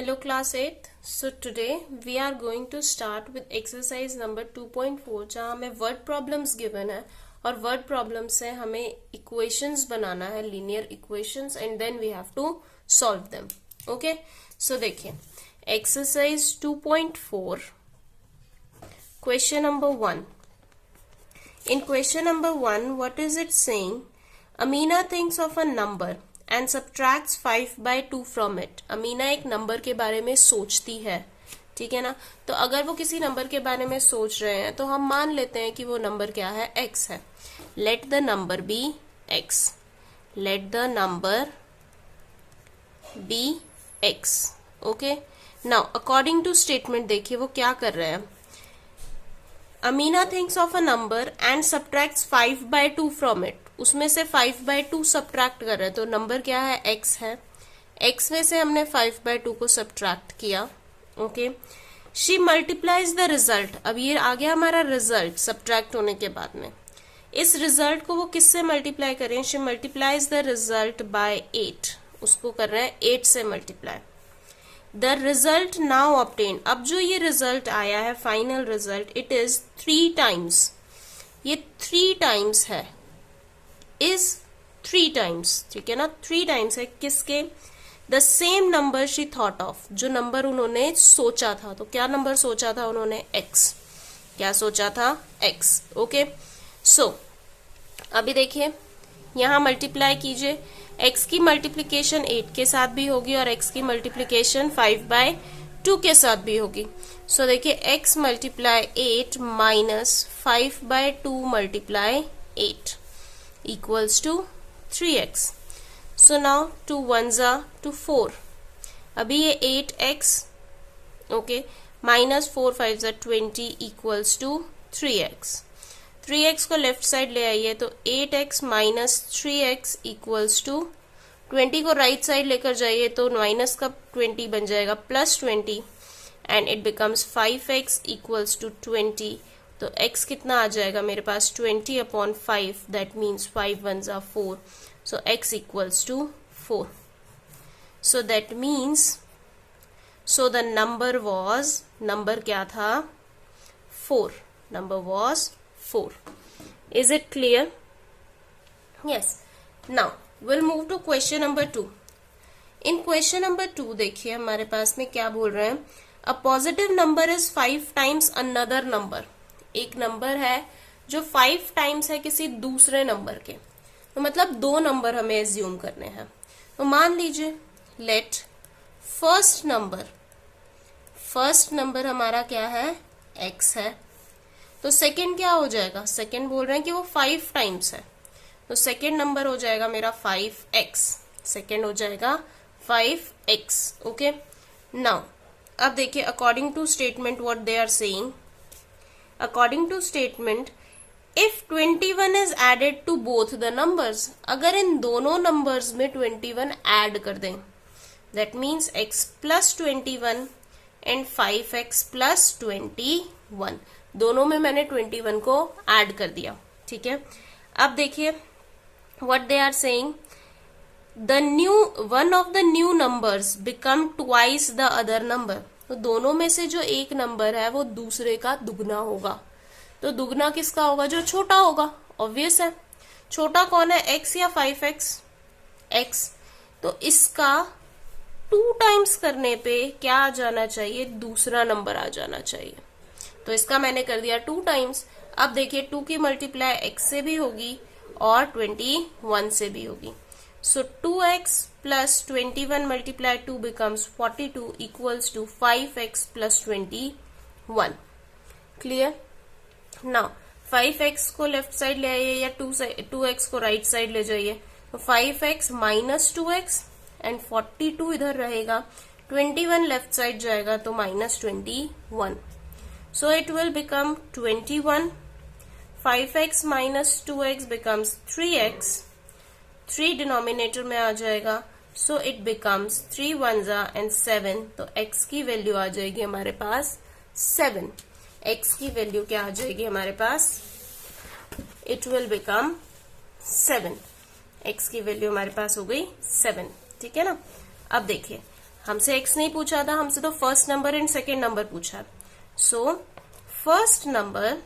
Hello class 8th. So today we are going to start with exercise number 2.4 जहाँ हमें word problems given है और word problems से हमें equations बनाना है, linear equations, and then we have to solve them. Okay? So देखिए exercise 2.4 question number 1. In question number 1, what is it saying? Amina thinks of a number and subtracts 5/2 from it. Amina एक number के बारे में सोचती है, ठीक है ना। तो अगर वो किसी नंबर के बारे में सोच रहे हैं तो हम मान लेते हैं कि वो नंबर क्या है, x है. Let the number be x. Let the number be x. Okay, now according to statement देखिए वो क्या कर रहे हैं. Amina thinks of a number and subtracts 5/2 from it. उसमें से 5/2 सब्ट्रैक्ट कर रहे हैं, तो नंबर क्या है, x है. x में से हमने 5/2 को सब्ट्रैक्ट किया. Okay, she multiplies the result. अब ये आ गया हमारा रिजल्ट सब्ट्रैक्ट होने के बाद में. इस रिजल्ट को वो किससे मल्टीप्लाई करें, she multiplies the result by 8. उसको कर रहे हैं 8 से multiply. The result now obtain. अब जो ये रिजल्ट आया है final result, it is 3 times. ये 3 टाइम्स है, इज 3 टाइम्स, ठीक है ना. 3 टाइम्स है किसके, the same number she thought of. जो नंबर उन्होंने सोचा था, तो क्या नंबर सोचा था उन्होंने, x. क्या सोचा था, x. ओके, सो अभी देखिए यहां मल्टीप्लाई कीजिए. x की मल्टीप्लीकेशन 8 के साथ भी होगी और x की मल्टीप्लीकेशन 5/2 के साथ भी होगी. सो देखिए x multiply 8 minus 5/2 multiply 8 equals to 3x. So now 2 ones are to 4. अभी ये 8x, okay, minus 4 5s are 20 equals to 3x. 3x को लेफ्ट साइड ले आइए तो 8x minus 3x equals to 20 को राइट साइड लेकर जाइए तो माइनस का 20 बन जाएगा plus 20 and it becomes 5x equals to 20. तो x कितना आ जाएगा मेरे पास, 20/5. That means 5 ones are 4. So x equals to 4. So that means, so the number was, number क्या था, 4. Number was 4. Is it clear? Yes. Now will move to question number 2. In question number 2 देखिए हमारे पास में क्या बोल रहे हैं. A positive number is 5 times another number. एक नंबर है जो 5 टाइम्स है किसी दूसरे नंबर के, तो मतलब 2 नंबर हमें एज्यूम करने हैं. तो मान लीजिए लेट फर्स्ट नंबर हमारा क्या है, x है. तो सेकंड क्या हो जाएगा, सेकंड बोल रहे हैं कि वो 5 टाइम्स है, तो सेकंड नंबर हो जाएगा मेरा 5x. सेकंड हो जाएगा 5x. ओके, नाउ अब देखिए according to statement what they are saying. According to statement, if 21 is added to both the numbers, अगर इन दोनों नंबर्स में 21 ऐड कर दें, that means x plus 21 and 5x plus 21. दोनों में मैंने 21 को ऐड कर दिया, ठीक है. अब देखिए what they are saying, one of the new numbers become twice the other number. तो दोनों में से जो एक नंबर है वो दूसरे का दुगना होगा. तो दुगना किसका होगा, जो छोटा होगा. ऑब्वियस है, छोटा कौन है, x या 5x, x. तो इसका 2 टाइम्स करने पे क्या आ जाना चाहिए, दूसरा नंबर आ जाना चाहिए. तो इसका मैंने कर दिया 2 टाइम्स. अब देखिए 2 की मल्टीप्लाई x से भी होगी और 21 से भी होगी. So 2x plus 21 multiply 2 becomes 42 equals to 5x plus 21. Clear? Now 5x को लेफ्ट साइड ले आइए या 2x को राइट साइड ले जाइए. तो 5x minus 2x and 42 इधर रहेगा. 21 लेफ्ट साइड जाएगा तो minus 21. So it will become 21. 5x minus 2x becomes 3x. 3 denominator में आ जाएगा. So it becomes 3 ones are and 7. तो x की वैल्यू आ जाएगी हमारे पास 7. x की वैल्यू क्या आ जाएगी हमारे पास, इट विल बिकम 7. x की वैल्यू हमारे पास हो गई 7, ठीक है ना. अब देखिए हमसे x नहीं पूछा था, हमसे तो first number and second number पूछा। सो फर्स्ट नंबर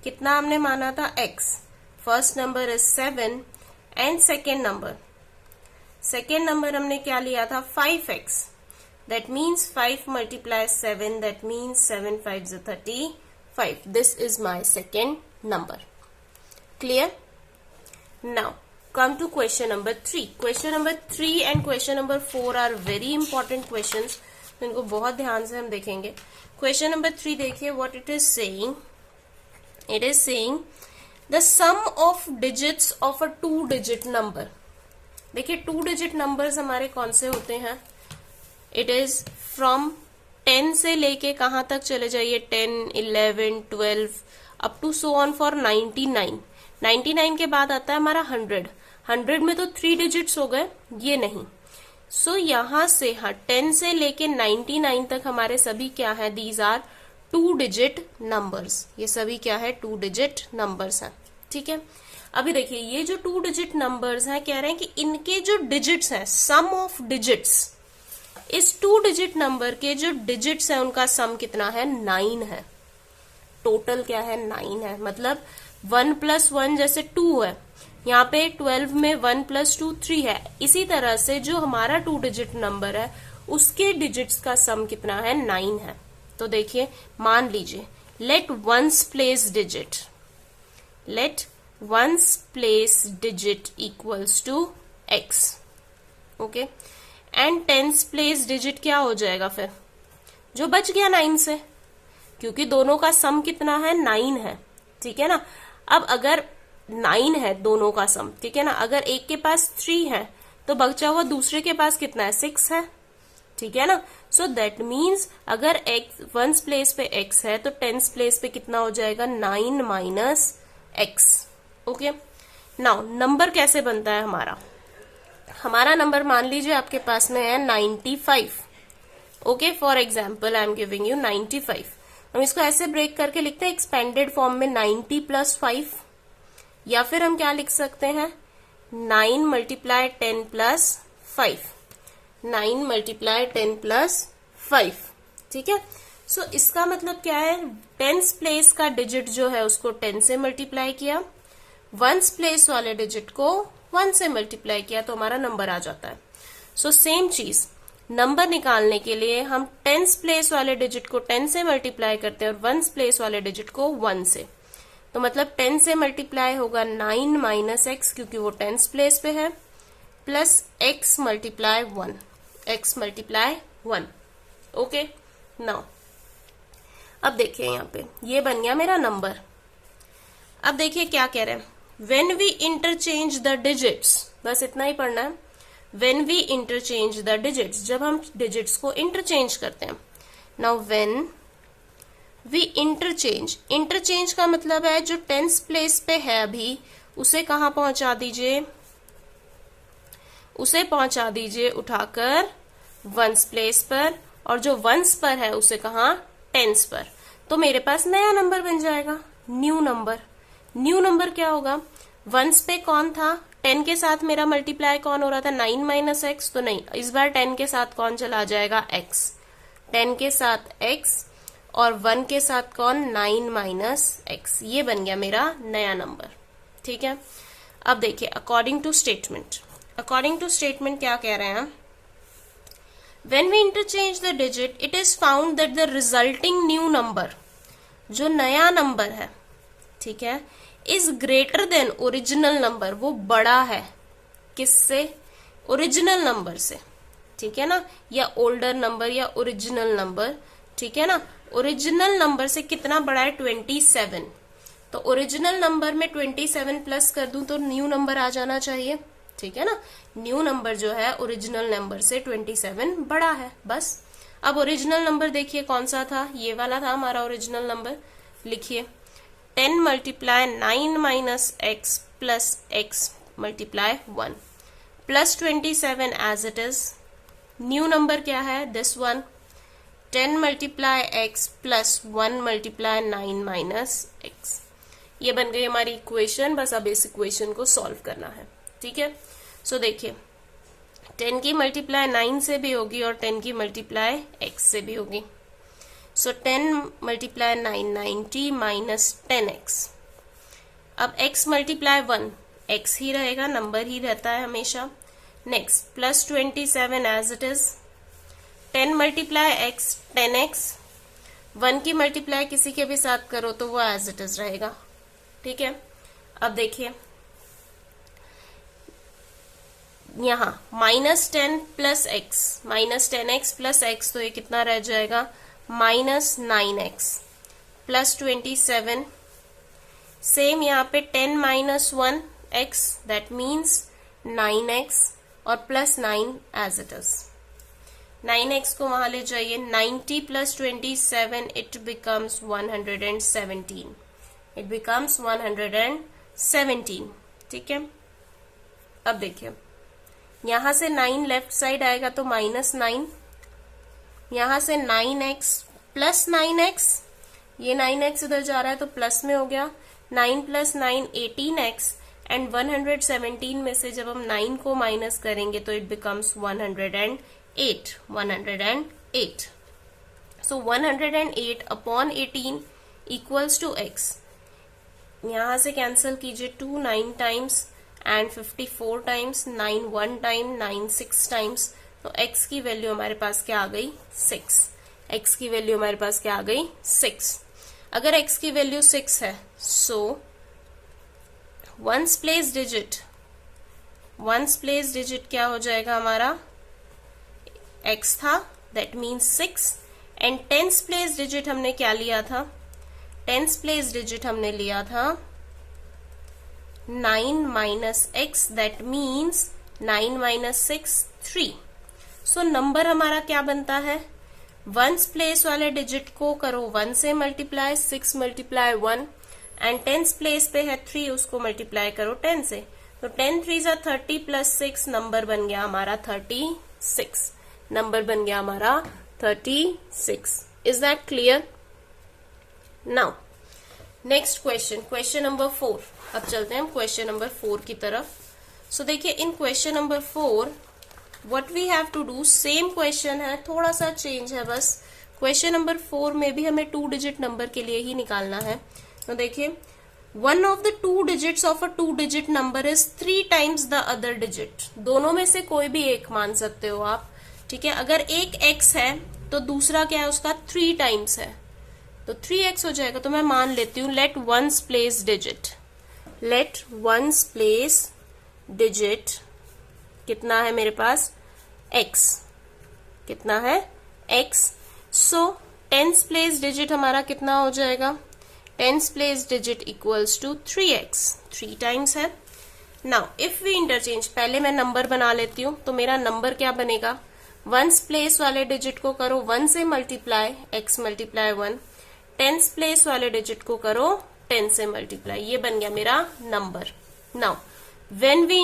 कितना हमने माना था, x। First number is 7 and second number हमने क्या लिया था, 5x। That means 5 multiply 7, that means 7 5 35। This is my second number. Clear? Now come to question number 3. Question number 3 and question number 4 are very important questions. तो इनको बहुत ध्यान से हम देखेंगे। Question number 3 देखिए what it is saying. It is saying the sum of digits of a 2-digit number. देखिए 2-digit numbers हमारे कौन से होते हैं? It is from 10 से लेके कहाँ तक चले जाइए, 10, 11, 12 up to so on for 99. 99 के बाद आता है हमारा 100. 100 में तो 3 डिजिट्स हो गए, ये नहीं। सो यहां से 10 से लेके 99 तक हमारे सभी क्या है, दीज आर 2 डिजिट नंबर्स। ये सभी क्या है, 2 डिजिट नंबर्स हैं। ठीक है, अभी देखिए ये जो 2 डिजिट नंबर्स हैं, कह रहे हैं कि इनके जो डिजिट्स हैं, सम ऑफ डिजिट्स, इस 2 डिजिट नंबर के जो डिजिट्स हैं उनका सम कितना है, 9 है। टोटल क्या है, 9 है। मतलब 1 + 1 जैसे 2 है, यहाँ पे 12 में 1 + 2 3 है। इसी तरह से जो हमारा 2 डिजिट नंबर है उसके डिजिट्स का सम कितना है, 9 है। तो देखिए मान लीजिए, let once place digit equals to x, okay, and tens place digit क्या हो जाएगा फिर, जो बच गया 9 से, क्योंकि दोनों का सम कितना है, 9 है। ठीक है ना। अब अगर 9 है दोनों का सम, ठीक है ना, अगर एक के पास 3 है तो बचा हुआ दूसरे के पास कितना है, 6 है। ठीक है ना। सो दैट मीन्स अगर x वंस प्लेस पे x है तो टेंस प्लेस पे कितना हो जाएगा, 9 - x। ओके, नाउ नंबर कैसे बनता है हमारा नंबर मान लीजिए आपके पास में है 95। Okay, for example I am giving you 95। हम इसको ऐसे ब्रेक करके लिखते हैं एक्सपेंडेड फॉर्म में, 90 + 5, या फिर हम क्या लिख सकते हैं, 9 × 10 + 5, 9 × 10 + 5। ठीक है। सो इसका मतलब क्या है, टेंस प्लेस का डिजिट जो है उसको 10 से मल्टीप्लाई किया, वंस प्लेस वाले डिजिट को 1 से मल्टीप्लाई किया, तो हमारा नंबर आ जाता है। सो सेम चीज, नंबर निकालने के लिए हम टेंस प्लेस वाले डिजिट को 10 से मल्टीप्लाई करते हैं और वंस प्लेस वाले डिजिट को 1 से। तो मतलब 10 से मल्टीप्लाई होगा 9 - x, क्योंकि वो टेंस प्लेस पे है, प्लस x × 1। ओके, नाउ अब देखिए यहाँ पे ये बन गया मेरा नंबर। अब देखिए क्या कह रहे हैं, when we interchange the digits, बस इतना ही पढ़ना है। When we interchange the digits, जब हम डिजिट्स को इंटरचेंज करते हैं। नाउ व्हेन वी इंटरचेंज का मतलब है जो टेंस प्लेस पे है अभी उसे कहाँ पहुंचा दीजिए, उठाकर वंस प्लेस पर, और जो वंस पर है उसे कहाँ, टेंस पर। तो मेरे पास नया नंबर बन जाएगा, न्यू नंबर क्या होगा, वंस पे कौन था, 10 के साथ मेरा मल्टीप्लाई कौन हो रहा था, 9 - x, तो नहीं, इस बार 10 के साथ कौन चला जाएगा, x, 10 के साथ x, और 1 के साथ कौन, 9 - x। ये बन गया मेरा नया नंबर। ठीक है। अब देखिए अकॉर्डिंग टू स्टेटमेंट क्या कह रहे हैं, when we interchange the digit it is found that the resulting new number, जो नया नंबर है, ठीक है, is greater than original number, वो बड़ा है किससे, ओरिजिनल नंबर से। ठीक है ना, या ओल्डर नंबर या ओरिजिनल नंबर। ठीक है ना, ओरिजिनल नंबर से कितना बड़ा है, 27। तो ओरिजिनल नंबर में 27 प्लस कर दूं तो न्यू नंबर आ जाना चाहिए। ठीक है ना, न्यू नंबर जो है ओरिजिनल नंबर से 27 बड़ा है, बस। अब ओरिजिनल नंबर देखिए कौन सा था, ये वाला था हमारा ओरिजिनल नंबर। लिखिए 10 × 9 - x plus x × 1 plus 27 as it is. New number क्या है, this one, 10 × x plus 1 × 9 - x। ये बन गई हमारी इक्वेशन। बस अब इस इक्वेशन को सॉल्व करना है। ठीक है। सो देखिए 10 की मल्टीप्लाई 9 से भी होगी और 10 की मल्टीप्लाई x से भी होगी। सो 10 मल्टीप्लाई 9 90 माइनस 10x। अब x मल्टीप्लाई 1 x ही रहेगा, नंबर ही रहता है हमेशा। Next plus 27 as it is. 10 multiply x 10x। 1 की मल्टीप्लाई किसी के भी साथ करो तो वो एज इट इज रहेगा। ठीक है, अब देखिए यहां -10 plus x, -10x plus x, तो ये कितना रह जाएगा -9x प्लस 27। सेम यहाँ पे 10 minus 1x, that means 9x और plus 9 as it is. 9x को वहां ले जाइए, 90 plus 27 it becomes 117। It becomes 117। ठीक है, अब देखिए यहां से 9 लेफ्ट साइड आएगा तो -9, यहां से 9x प्लस 9x, ये 9x इधर जा रहा है तो प्लस में हो गया। 9 प्लस 9 18x एंड 117 में से जब हम 9 को माइनस करेंगे तो it becomes 108। 108। So 108 upon 18 equals to x। यहां से कैंसिल कीजिए, 2 9 times and 54 times, 9 1 time, 9 6 times, तो x की वैल्यू हमारे पास क्या आ गई 6। x की वैल्यू हमारे पास क्या आ गई 6। अगर x की वैल्यू 6 है सो वंस प्लेस डिजिट क्या हो जाएगा हमारा, x था, that means 6, and tens place digit हमने क्या लिया था, टेंस प्लेस डिजिट हमने लिया था 9 minus x, that means 9 minus 6 3। So number हमारा क्या बनता है, वंस प्लेस वाले डिजिट को करो 1 से multiply, 6 multiply 1, and tens place पे है 3, उसको मल्टीप्लाई करो 10 से, तो 10 3 जा 30 प्लस 6, नंबर बन गया हमारा 36। नंबर बन गया हमारा 36। Is that clear? Now next question, question number 4। अब चलते हैं हम क्वेश्चन नंबर 4 की तरफ। सो देखिए in question number 4 what we have to do, same question है, थोड़ा सा चेंज है बस। क्वेश्चन नंबर 4 में भी हमें 2 डिजिट नंबर के लिए ही निकालना है। तो देखिए one of the 2 digits of a 2 digit number is 3 times the other digit. दोनों में से कोई भी एक मान सकते हो आप। ठीक है, अगर एक x है तो दूसरा क्या है उसका 3 टाइम्स है, तो 3x हो जाएगा। तो मैं मान लेती हूं लेट वंस प्लेस डिजिट कितना है मेरे पास x, कितना है x। So tens place digit हमारा कितना हो जाएगा, tens place digit equals to 3x, 3 times है। नाउ इफ वी इंटरचेंज, पहले मैं नंबर बना लेती हूं, तो मेरा नंबर क्या बनेगा, वंस प्लेस वाले डिजिट को करो 1 से multiply, x multiply 1, tens place वाले डिजिट को करो 10 से मल्टीप्लाई, ये बन गया मेरा number. Now when we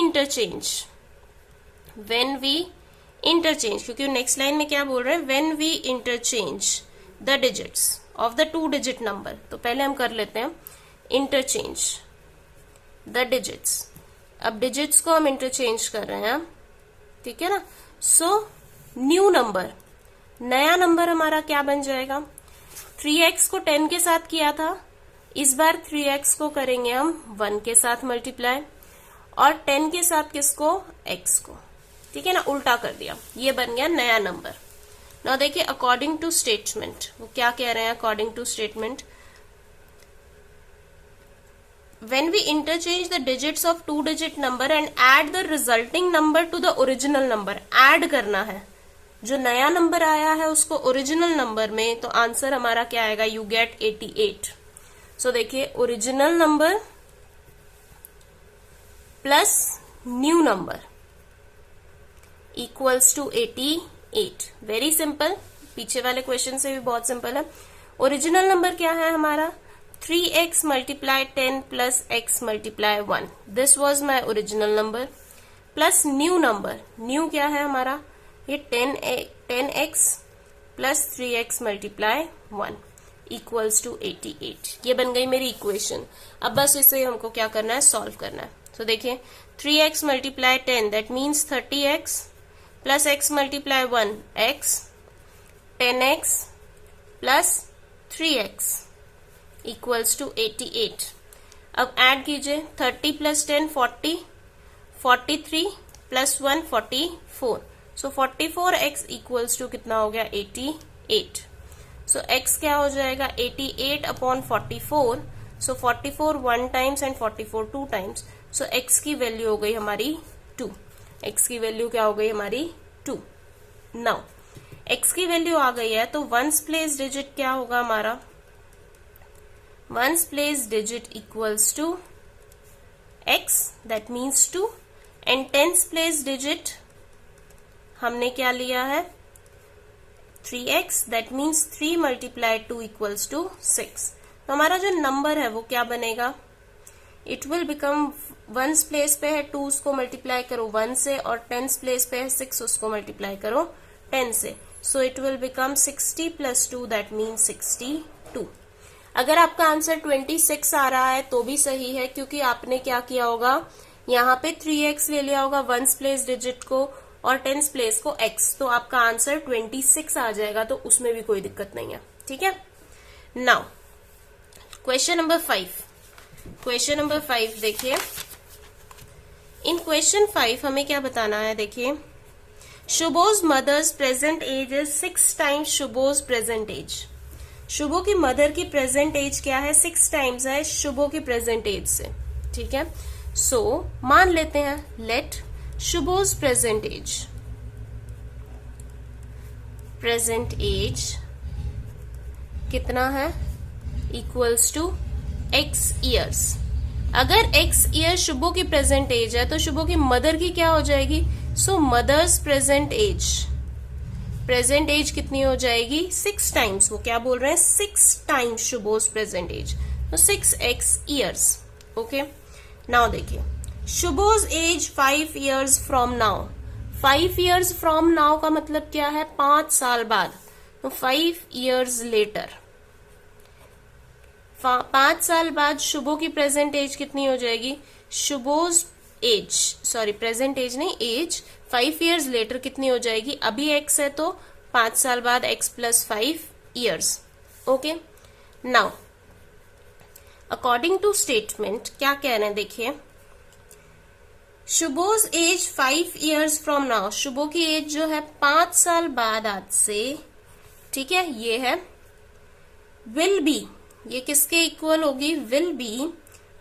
interchange, क्योंकि नेक्स्ट लाइन में क्या बोल रहे हैं, when we interchange the digits of the 2 digit number, तो पहले हम कर लेते हैं इंटरचेंज द डिजिट्स। अब डिजिट्स को हम इंटरचेंज कर रहे हैं, ठीक है ना। सो न्यू नंबर, नया नंबर हमारा क्या बन जाएगा, 3x को 10 के साथ किया था, इस बार 3x को करेंगे हम 1 के साथ मल्टीप्लाई, और 10 के साथ किसको, x को, ठीक है ना, उल्टा कर दिया, ये बन गया नया नंबर। नाउ देखिए अकॉर्डिंग टू स्टेटमेंट, वो क्या कह रहे हैं according to statement, when we interchange the digits of 2 digit number and add the resulting number to the original number, add करना है, जो नया नंबर आया है उसको ओरिजिनल नंबर में, तो आंसर हमारा क्या आएगा, यू गेट 88। सो देखिए original number plus new number equals to 88। Very simple, पीछे वाले क्वेश्चन से भी बहुत सिंपल है। ओरिजिनल नंबर क्या है हमारा, 3x multiply 10 plus x multiply 1, this was my original number, plus new number, new क्या है हमारा, ये 10x plus 3x multiply 1 equals to 88। ये बन गई मेरी इक्वेशन। अब बस इसे हमको क्या करना है, सॉल्व करना है। तो देखिए 3x multiply 10 that means 30x plus x multiply 1 x, 10x plus 3x equals to 88। अब ऐड कीजिए 30 plus 10 40, 43 plus 1 44, so 44x equals to कितना हो गया 88। सो x क्या हो जाएगा 88 upon 44, so 44 1 times and 44 2 times, so x की वैल्यू हो गई हमारी 2। x की वैल्यू क्या हो गई हमारी 2। नाउ x की वैल्यू आ गई है तो वंस प्लेस डिजिट क्या होगा हमारा, once place digit equals to x that means 2 and tens place digit हमने क्या लिया है 3x that means 3 multiply 2 equals to 6। तो हमारा जो नंबर है वो क्या बनेगा, it will become once place पे है 2 उसको मल्टीप्लाई करो 1 से, और टेंस प्लेस पे है 6 उसको मल्टीप्लाई करो 10 से, so it will become 60 plus 2 that means 62। अगर आपका आंसर 26 आ रहा है तो भी सही है, क्योंकि आपने क्या किया होगा यहाँ पे 3x ले लिया होगा वंस प्लेस डिजिट को और टेंस प्लेस को x, तो आपका आंसर 26 आ जाएगा, तो उसमें भी कोई दिक्कत नहीं है। ठीक है, now question number 5। Question number 5 देखिए, इन क्वेश्चन 5 हमें क्या बताना है, देखिए Shubho's mother's present age is 6 times Shubho's present age. Shubho की मदर की प्रेजेंट एज क्या है 6 टाइम्स है शुभो की प्रेजेंट एज से। ठीक है, सो मान लेते हैं लेट शुभोज प्रेजेंट एज कितना है इक्वल्स टू x ईयर्स। अगर x ईयर शुभो की प्रेजेंट एज है तो शुभो की मदर की क्या हो जाएगी, सो मदर्स प्रेजेंट एज कितनी हो जाएगी 6 टाइम्स, वो क्या बोल रहे हैं 6 टाइम्स शुभोज प्रेजेंट एज, तो 6x ईयर्स। ओके, नाउ देखिए Shubho's age 5 years from now. 5 years from now का मतलब क्या है 5 साल बाद, तो 5 ईयर्स लेटर 5 साल बाद शुभो की प्रेजेंट एज कितनी हो जाएगी, शुभोज एज सॉरी प्रेजेंट एज नहीं एज 5 ईयर्स लेटर कितनी हो जाएगी, अभी x है तो 5 साल बाद x plus 5 years. Okay, now according to statement क्या कह रहे हैं, देखिए Shubho's age 5 years from now, Shubho की एज जो है 5 साल बाद आज से, ठीक है, ये है विल बी, ये किसके इक्वल होगी, विल बी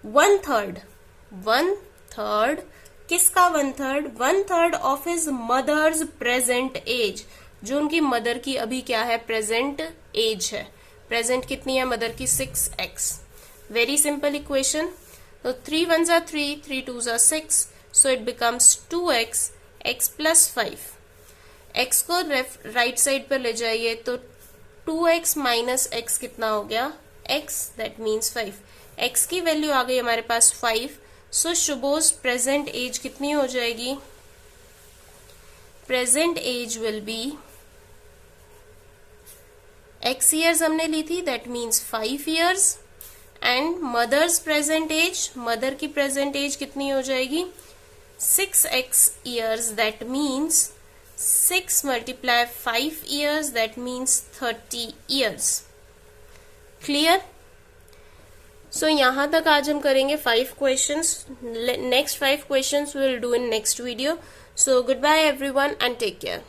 1/3 किसका 1/3 1/3 of his mother's present age, जो उनकी मदर की अभी क्या है प्रेजेंट एज है। प्रेजेंट कितनी है मदर की 6x। वेरी सिंपल इक्वेशन, तो 3 1 जा 3, 3 2 जा 6, so it becomes 2x x plus 5। x को राइट साइड पर ले जाइए तो 2x माइनस x कितना हो गया x, दैट मीन्स 5। x की वैल्यू आ गई हमारे पास 5, सो शुभोज प्रेजेंट एज कितनी हो जाएगी, present age will be x years हमने ली थी, that means 5 years, and mother's present age, mother की प्रेजेंट एज कितनी हो जाएगी 6x years, that means 6 multiply 5 years, that means 30 years। Clear? सो यहां तक आज हम करेंगे 5 questions. Next 5 questions we will do in next video। So goodbye everyone and take care।